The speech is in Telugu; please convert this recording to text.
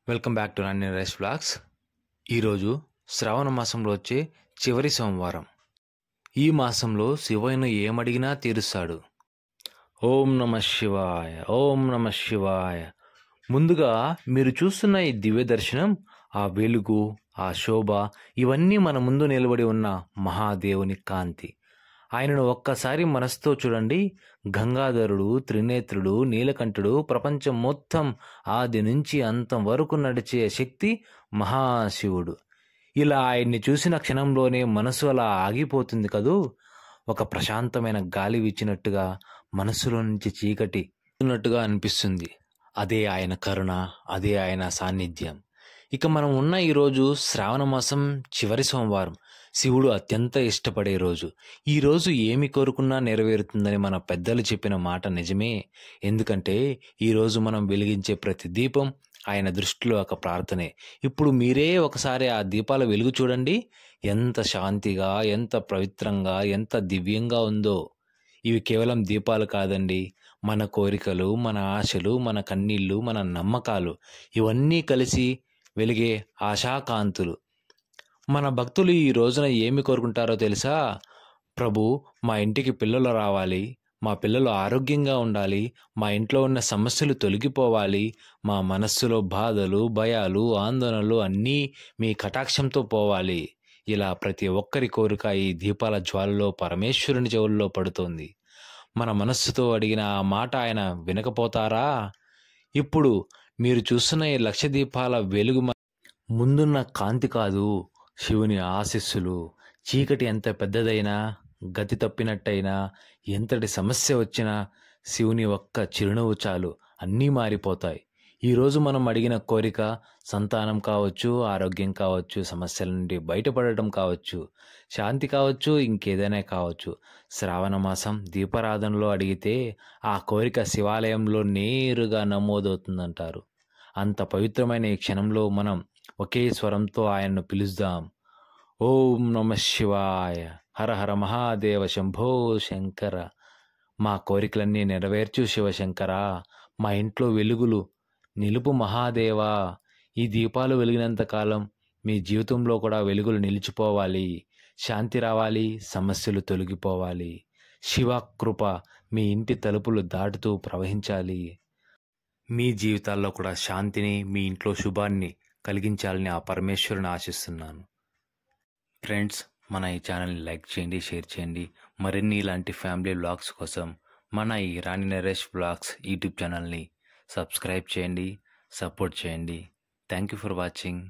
Welcome back to Rani Naresh vlogs. ఈరోజు శ్రావణ మాసంలో వచ్చే చివరి సోమవారం. ఈ మాసంలో శివయ్యను ఏమడిగినా తీరుస్తాడు. ఓం నమ శివాయ, ఓం నమ శివాయ. ముందుగా మీరు చూస్తున్న ఈ దివ్య దర్శనం, ఆ వెలుగు, ఆ శోభ, ఇవన్నీ మన ముందు నిలబడి ఉన్న మహాదేవుని కాంతి. ఆయనను ఒక్కసారి మనసుతో చూడండి. గంగాధరుడు, త్రినేత్రుడు, నీలకంఠుడు, ప్రపంచం మొత్తం ఆది నుంచి అంతం వరకు నడిచే శక్తి మహాశివుడు. ఇలా ఆయన్ని చూసిన క్షణంలోనే మనసు అలా ఆగిపోతుంది కదూ. ఒక ప్రశాంతమైన గాలి వీచినట్టుగా, మనసులో నుంచి చీకటి ఉన్నట్టుగా అనిపిస్తుంది. అదే ఆయన కరుణ, అదే ఆయన సాన్నిధ్యం. ఇక మనం ఉన్న ఈరోజు శ్రావణ మాసం చివరి సోమవారం, శివుడు అత్యంత ఇష్టపడే రోజు. ఈ రోజు ఏమి కోరుకున్నా నెరవేరుతుందని మన పెద్దలు చెప్పిన మాట నిజమే. ఎందుకంటే ఈరోజు మనం వెలిగించే ప్రతి దీపం ఆయన దృష్టిలో ఒక ప్రార్థనే. ఇప్పుడు మీరే ఒకసారి ఆ దీపాల వెలుగు చూడండి. ఎంత శాంతిగా, ఎంత పవిత్రంగా, ఎంత దివ్యంగా ఉందో. ఇవి కేవలం దీపాలు కాదండి, మన కోరికలు, మన ఆశలు, మన కన్నీళ్ళు, మన నమ్మకాలు, ఇవన్నీ కలిసి వెలిగే ఆశాకాంతులు. మన భక్తులు ఈ రోజున ఏమి కోరుకుంటారో తెలుసా? ప్రభు, మా ఇంటికి పిల్లలు రావాలి, మా పిల్లలు ఆరోగ్యంగా ఉండాలి, మా ఇంట్లో ఉన్న సమస్యలు తొలగిపోవాలి, మా మనస్సులో బాధలు, భయాలు, ఆందోళనలు అన్నీ మీ కటాక్షంతో పోవాలి. ఇలా ప్రతి ఒక్కరి కోరిక ఈ దీపాల జ్వాలలో పరమేశ్వరుని చెవుల్లో పడుతోంది. మన మనస్సుతో అడిగిన ఆ మాట ఆయన వినకపోతారా? ఇప్పుడు మీరు చూస్తున్న ఈ లక్ష దీపాల వెలుగు ముందున్న కాంతి కాదు, శివుని ఆశీస్సులు. చీకటి ఎంత పెద్దదైనా, గతి తప్పినట్టయినా, ఎంతటి సమస్య వచ్చినా శివుని ఒక్క చిరునవ్వు చాలు, అన్నీ మారిపోతాయి. ఈరోజు మనం అడిగిన కోరిక సంతానం కావచ్చు, ఆరోగ్యం కావచ్చు, సమస్యల నుండి బయటపడటం కావచ్చు, శాంతి కావచ్చు, ఇంకేదైనా కావచ్చు. శ్రావణ మాసం దీపారాధనలో అడిగితే ఆ కోరిక శివాలయంలో నేరుగా నమోదవుతుందంటారు. అంత పవిత్రమైన ఈ క్షణంలో మనం ఒకే స్వరంతో ఆయన్ను పిలుద్దాం. ఓం నమ శివాయ, హర హర మహాదేవ, శంభో శంకర. మా కోరికలన్నీ నెరవేర్చు శివశంకర. మా ఇంట్లో వెలుగులు నిలుపు మహాదేవా. ఈ దీపాలు వెలిగినంతకాలం మీ జీవితంలో కూడా వెలుగులు నిలిచిపోవాలి, శాంతి రావాలి, సమస్యలు తొలగిపోవాలి. శివ కృప మీ ఇంటి తలుపులు దాటుతూ ప్రవహించాలి. మీ జీవితాల్లో కూడా శాంతిని, మీ ఇంట్లో శుభాన్ని కలిగించాలని ఆ పరమేశ్వరుని ఆశిస్తున్నాను. ఫ్రెండ్స్, మన ఈ ఛానల్ని లైక్ చేయండి, షేర్ చేయండి. మరిన్ని ఇలాంటి ఫ్యామిలీ వ్లాగ్స్ కోసం మన ఈ రాణి నరేష్ వ్లాగ్స్ యూట్యూబ్ ఛానల్ని సబ్స్క్రైబ్ చేయండి, సపోర్ట్ చేయండి. Thank you for watching.